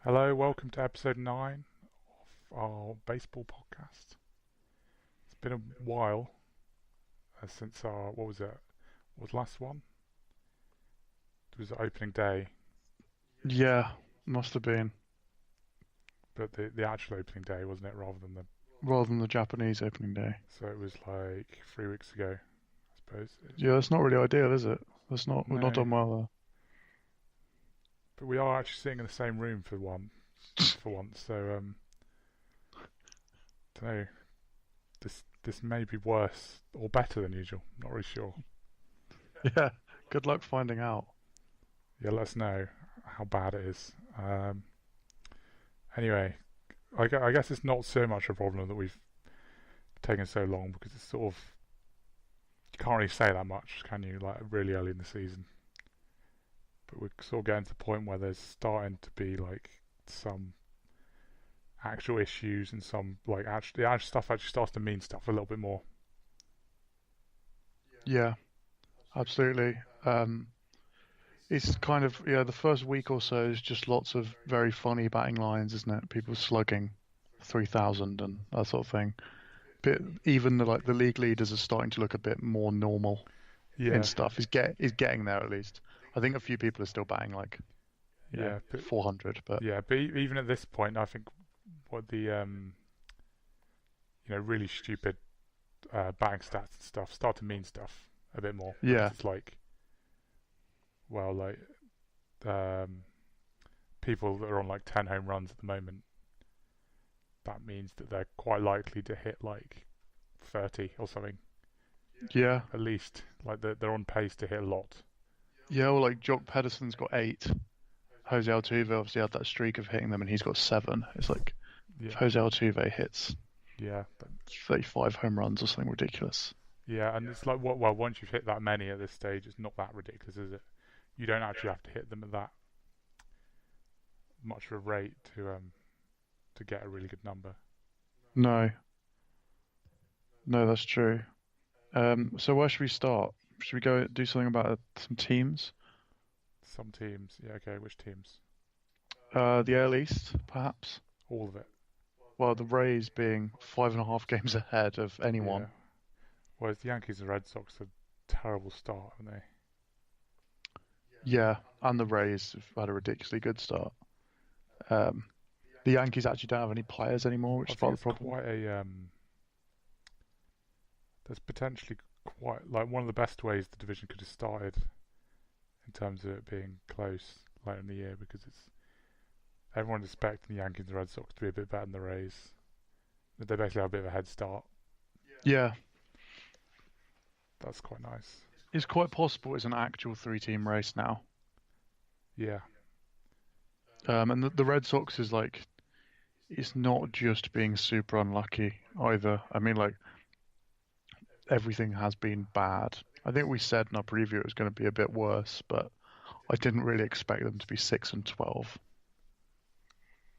Hello, welcome to episode 9 of our baseball podcast. It's been a while since our, what was the last one? It was the opening day, Yeah, must have been. but the actual opening day, wasn't it, rather than the, Rather than the Japanese opening day. so it was like 3 weeks ago, I suppose. Yeah, that's not really ideal, is it? We've not No, done well but we are actually sitting in the same room for once, so, don't know, this may be worse or better than usual, not really sure. there. Yeah, good luck finding out. Yeah, let us know how bad it is. Anyway, I guess it's not so much a problem that we've taken so long because it's sort of you can't really say that much, can you? Like really early in the season, but we're sort of getting to the point where there's starting to be like some actual issues and some like actually the actual stuff actually starts to mean stuff a little bit more. Yeah, absolutely. It's kind of, yeah, the first week or so is just lots of very funny batting lines, isn't it? People slugging 3,000 and that sort of thing. Even the league leaders are starting to look a bit more normal in Yeah, stuff. Is getting there at least. I think a few people are still batting like, yeah, but 400, but yeah, but even at this point, I think what the really stupid batting stats and stuff start to mean stuff a bit more because yeah, it's like well like um, people that are on like 10 home runs at the moment, that means that they're quite likely to hit like 30 or something yeah. at least. Like they're on pace to hit a lot. Yeah, well, like Jock Pedersen's got eight. Jose Altuve obviously had that streak of hitting them, and he's got seven. It's like if Yeah, Jose Altuve hits yeah, 35 home runs or something ridiculous. yeah. And it's like well, once you've hit that many at this stage, it's not that ridiculous, is it? You don't actually have to hit them at that much of a rate to get a really good number. No, no, that's true. So where should we start? Should we go do something about some teams? Some teams, yeah, okay. Which teams? The AL East, perhaps. All of it. Well, the Rays being 5.5 games ahead of Yeah. anyone. Whereas the Yankees and Red Sox had a terrible start, haven't they? Yeah, and the Rays have had a ridiculously good start. Um, the Yankees actually don't have any players anymore, which I is think part of it's the problem. quite a there's potentially quite like one of the best ways the division could have started in terms of it being close later in the year because it's everyone's expecting the Yankees and Red Sox to be a bit better than the Rays. They basically have a bit of a head start. Yeah, That's quite nice. it's quite possible it's an actual three-team race now. Yeah, And the Red Sox is like, it's not just being super unlucky either. I mean, like, everything has been bad. I think we said in our preview it was going to be a bit worse, but I didn't really expect them to be 6-12.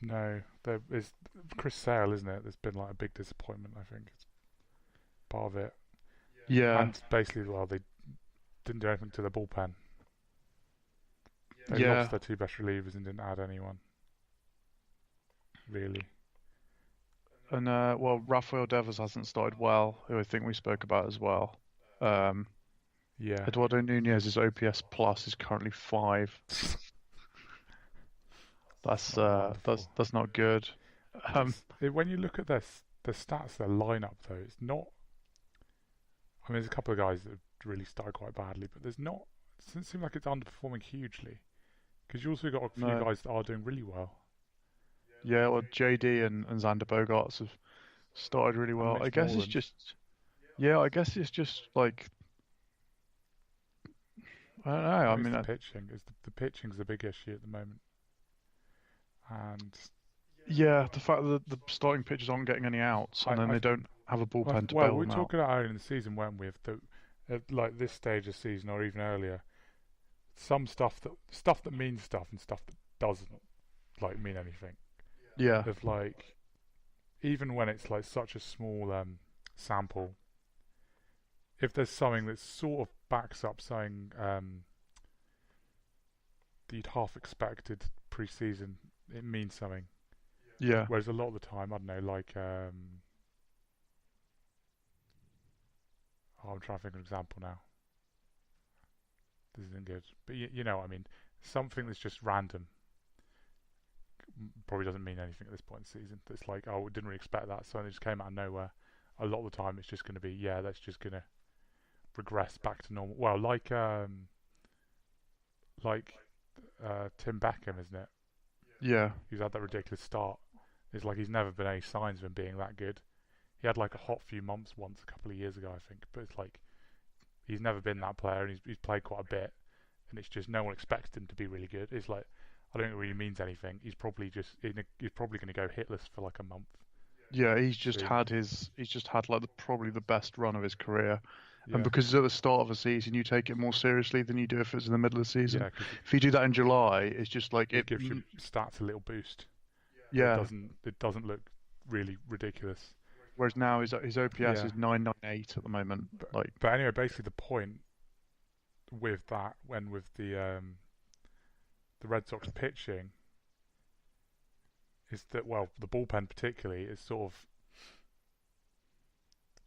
no, there is Chris Sale, isn't it? There's been like a big disappointment. I think it's part of it, Yeah, and basically, well, they didn't do anything to the bullpen. They yeah, lost their two best relievers and didn't add anyone really. and well, Rafael Devers hasn't started well, who I think we spoke about as well. Um, Yeah, Eduardo Nunez's OPS plus is currently 5. it's not wonderful. That's not good. Um, When you look at the stats, their lineup though, it's not. I mean, there's a couple of guys that have really started quite badly, but there's not. It doesn't seem like it's underperforming hugely because you also got a few no, guys that are doing really well, yeah, well, JD and Xander Bogaerts have started really and well. I Mitch guess it's Moreland. just, yeah, I guess it's just like, I don't know. I I think it's mean, the pitching. The pitching's the big issue at the moment, and yeah, the fact that the starting pitchers aren't getting any outs and then I they don't have a bullpen to well, bail we were them out. talking about earlier in the season, weren't we? If the at like this stage of the season or even earlier, some stuff that means stuff and stuff that doesn't like mean anything. Yeah, Of like even when it's like such a small sample, if there's something that sort of backs up something that you'd half expected pre-season it means something. Yeah. Whereas a lot of the time, I don't know, like I'm trying to think of an example now. This isn't good, but you know what I mean. Something that's just random probably doesn't mean anything at this point in the season. It's like, oh, we didn't really expect that, so it just came out of nowhere. A lot of the time, it's just going to be, yeah, that's just going to regress back to normal. Well, like Tim Beckham, isn't it? Yeah. He's had that ridiculous start. It's like he's never been any signs of him being that good. He had like a hot few months once a couple of years ago, I think, but it's like he's never been that player, and he's played quite a bit, and it's just no one expects him to be really good. It's like I don't think it really means anything. He's probably going to go hitless for like a month. Yeah, he's just soon. had like probably the best run of his career. Yeah, And because it's at the start of a season, you take it more seriously than you do if it's in the middle of the season. yeah, because If you do that in July, it's just like it gives your stats a little boost. Yeah. It doesn't look really ridiculous. Whereas now his OPS Yeah. is 998 at the moment. But anyway, basically the point with that, when with the Red Sox pitching, is that, well, the bullpen particularly is sort of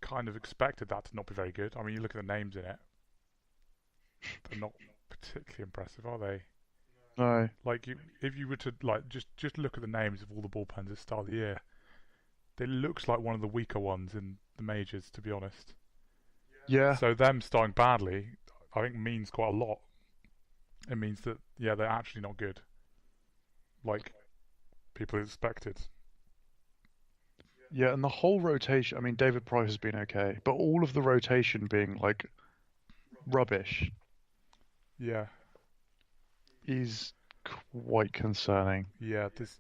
kind of expected that to not be very good. I mean, you look at the names in it; they're not particularly impressive, are they? No. Like, if you were to like just look at the names of all the bullpens at the start of the year, it looks like one of the weaker ones in the majors, to be honest. Yeah. So them starting badly, I think, means quite a lot. It means that, yeah, they're actually not good, like people expected. Yeah, and the whole rotation, I mean, David Price has been okay, but all of the rotation being like rubbish Yeah, is quite concerning. yeah. This,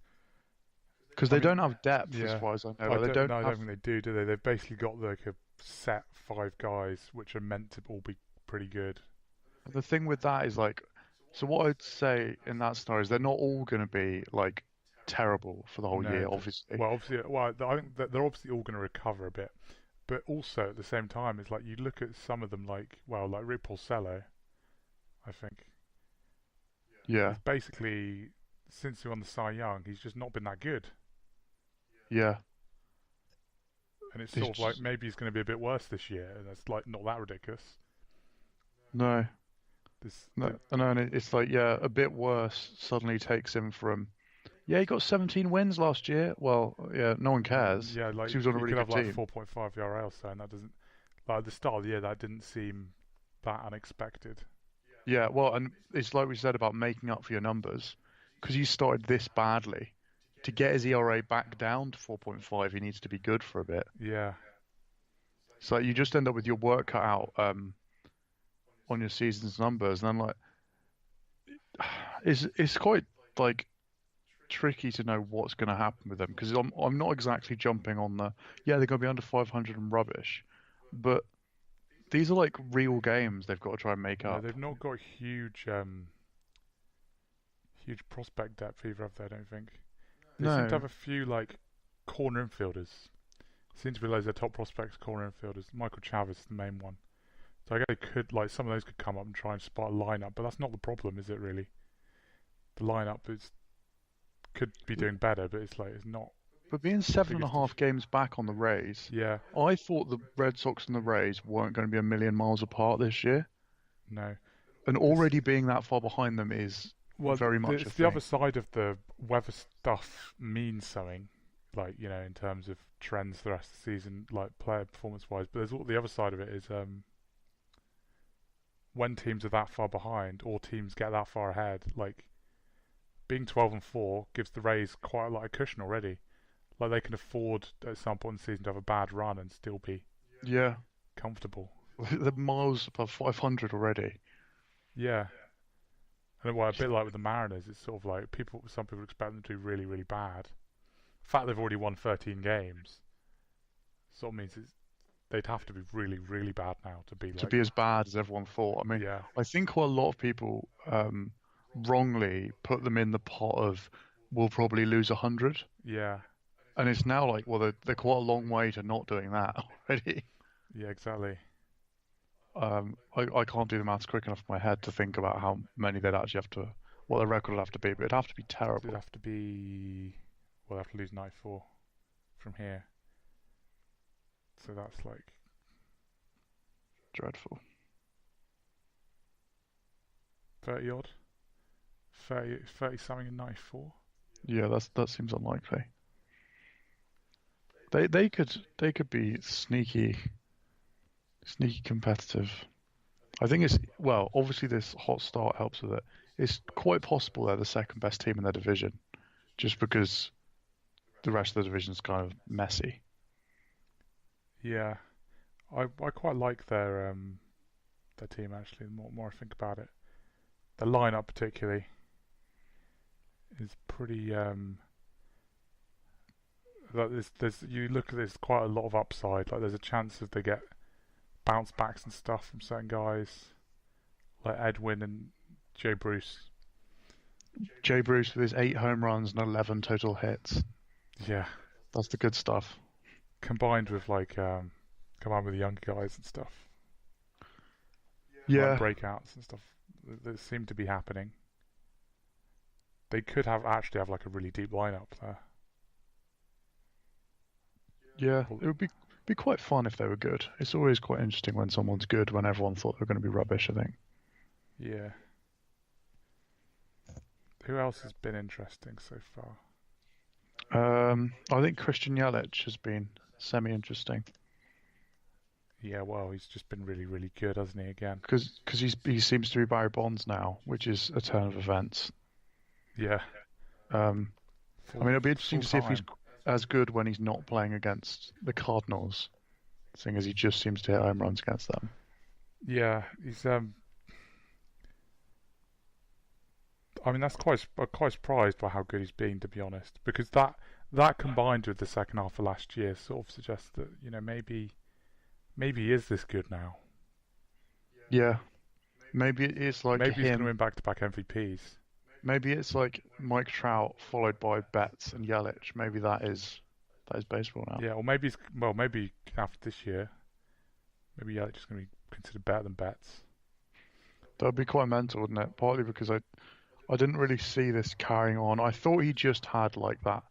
Because I they mean, don't have depth, as yeah. far as I know. I Like, they don't, don't no, I have. don't think they do they? They've basically got like a set 5 guys which are meant to all be pretty good. The thing with that is like, so what I'd say in that scenario is they're not all going to be like terrible for the whole year, obviously. Well, obviously, I think that they're obviously all going to recover a bit, but also at the same time, it's like you look at some of them, like Rick Porcello, I think. Yeah, He's basically, since he won the Cy Young, he's just not been that good, yeah. and it's He's sort of like just- maybe he's going to be a bit worse this year, and that's like not that ridiculous. No, This, no, no, and it's like, yeah, a bit worse suddenly takes him from, yeah, he got 17 wins last year. Well, yeah, no one cares. yeah, like He was on a you really could good have like team. 4.5 ERA, so, and that doesn't, like at the start of the year, that didn't seem that unexpected. Yeah, well, and it's like we said about making up for your numbers, because he started this badly. To get his ERA back down to 4.5, he needs to be good for a bit. Yeah, So you just end up with your work cut out on your season's numbers, and then like it's quite like tricky to know what's going to happen with them because I'm not exactly jumping on the they're going to be under 500 and rubbish, but these are like real games they've got to try and make yeah, up. they've not got huge prospect depth either, have they? I don't think. They seem to No, have a few like corner infielders. Seems to be loads of their top prospects corner infielders. Michael Chavis is the main one. So I guess they could, like, some of those could come up and try and spot a lineup, but that's not the problem, is it really? The lineup could be doing better, but it's like it's not. but being seven and a biggest half games back on the Rays, Yeah, I thought the Red Sox and the Rays weren't going to be a million miles apart this year, no. and This, already being that far behind them is well, very much a it's the thing. other side of the weather stuff means something, like, you know, in terms of trends for the rest of the season, like player performance wise. But there's all the other side of it is when teams are that far behind or teams get that far ahead, like being 12-4 gives the Rays quite a lot of cushion already. Like they can afford at some point in the season to have a bad run and still be Yeah, comfortable. the miles above 500 already. Yeah, and well, a bit like with the Mariners, it's sort of like some people expect them to do really, really bad. The fact they've already won 13 games sort of means they'd have to be really, really bad now to be To like, be as bad as everyone thought. I mean, yeah, I think quite a lot of people wrongly put them in the pot of we'll probably lose 100, yeah, and it's now like, well, they're quite a long way to not doing that already. yeah, exactly. I can't do the maths quick enough in my head to think about how many they'd actually have to what the record would have to be, but it'd have to be It'd terrible. have to be. Well, they'd have to lose 94 from here. So that's like Dreadful. 30 odd. 30 something in 94. Yeah, that seems unlikely. They could be sneaky competitive. I think it's well, obviously this hot start helps with it. It's quite possible they're the second best team in their division, just because the rest of the division's kind of messy. Yeah, I quite like their team actually. The more I think about it, the lineup particularly is pretty. Like there's you look at this quite a lot of upside. Like there's a chance that they get bounce backs and stuff from certain guys like Edwin and Joe Bruce. Jay Bruce with his 8 home runs and 11 total hits. Yeah, That's the good stuff. combined with combined with the younger guys and stuff, like Yeah, breakouts and stuff that seem to be happening. They could have like a really deep lineup there. yeah. Well, It would be quite fun if they were good. It's always quite interesting when someone's good when everyone thought they were going to be rubbish, I think. yeah. Who else has been interesting so far? I think Christian Yelich has been semi-interesting Yeah, well, he's just been really, really good, hasn't he? Again. because he seems to be Barry Bonds now, which is a turn of events. Yeah. Um, I mean, it'll be interesting Full to see if he's time. as good when he's not playing against the Cardinals, seeing as he just seems to hit home runs against them. Yeah, he's. I mean, that's quite surprised by how good he's been, to be honest, because that combined with the second half of last year sort of suggests that maybe he is this good now. Yeah, maybe it's like Maybe he's going to him. win back-to-back MVPs. Maybe it's like Mike Trout followed by Betts and Yelich. Maybe that is baseball now. Yeah, or maybe after this year, maybe Yelich is going to be considered better than Betts. That would be quite mental, wouldn't it? Partly because I didn't really see this carrying on. I thought he just had like that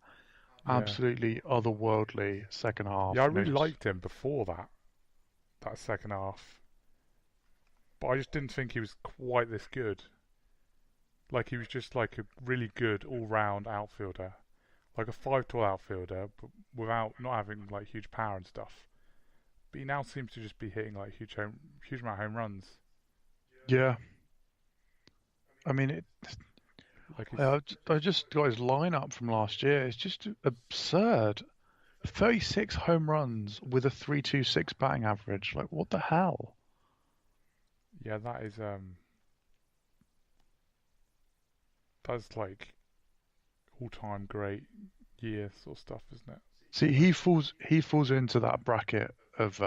Yeah, absolutely otherworldly second half. yeah, I You know, really liked him before that second half, but I just didn't think he was quite this good. Like he was just like a really good all-round outfielder, like a 5 tool outfielder, but without not having like huge power and stuff. But he now seems to just be hitting like huge amount of home runs. yeah. I mean, Like he's I just got his lineup from last year. It's just absurd. 36 home runs with a 3.26 batting average. Like, what the hell? yeah, that's like all-time great year sort of stuff, isn't it? See, he falls into that bracket of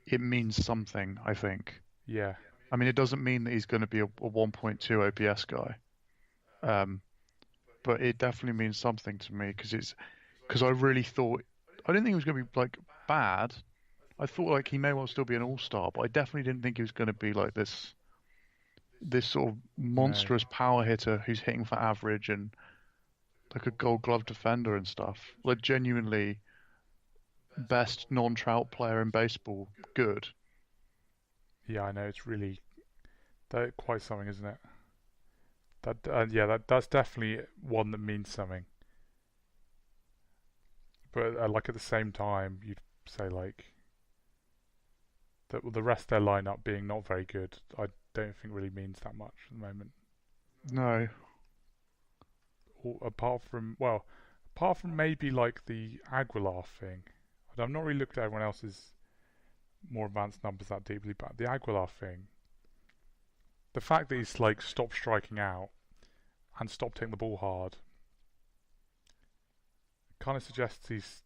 it means something, I think. Yeah, I mean, it doesn't mean that he's going to be a 1.2 OPS guy, um, but it definitely means something to me because I really thought I didn't think he was going to be like bad. I thought like he may well still be an all-star, but I definitely didn't think he was going to be like this sort of no, monstrous power hitter who's hitting for average and like a Gold Glove defender and stuff. Like genuinely best non-Trout player in baseball. Good. yeah, I know it's really that quite something, isn't it? That's definitely one that means something. But like at the same time, you'd say like that the rest of their lineup being not very good. I don't think really means that much at the moment. No. Apart from maybe like the Aguilar thing. I've not really looked at everyone else's more advanced numbers that deeply, but the Aguilar thing, the fact that he's like stopped striking out and stopped hitting the ball hard, kind of suggests he's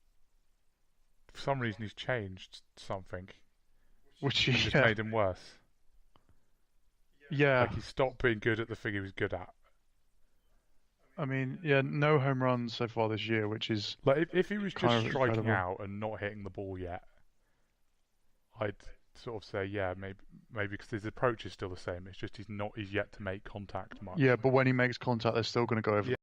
for some reason he's changed something Which and just yeah, made him worse. yeah. Like he stopped being good at the thing he was good at. I mean, yeah, no home runs so far this year, which is Like if he was just kind of striking incredible. out and not hitting the ball yet, I'd sort of say, yeah, maybe because his approach is still the same. It's just he's yet to make contact much. Yeah, but when he makes contact, they're still going to go over. Yeah,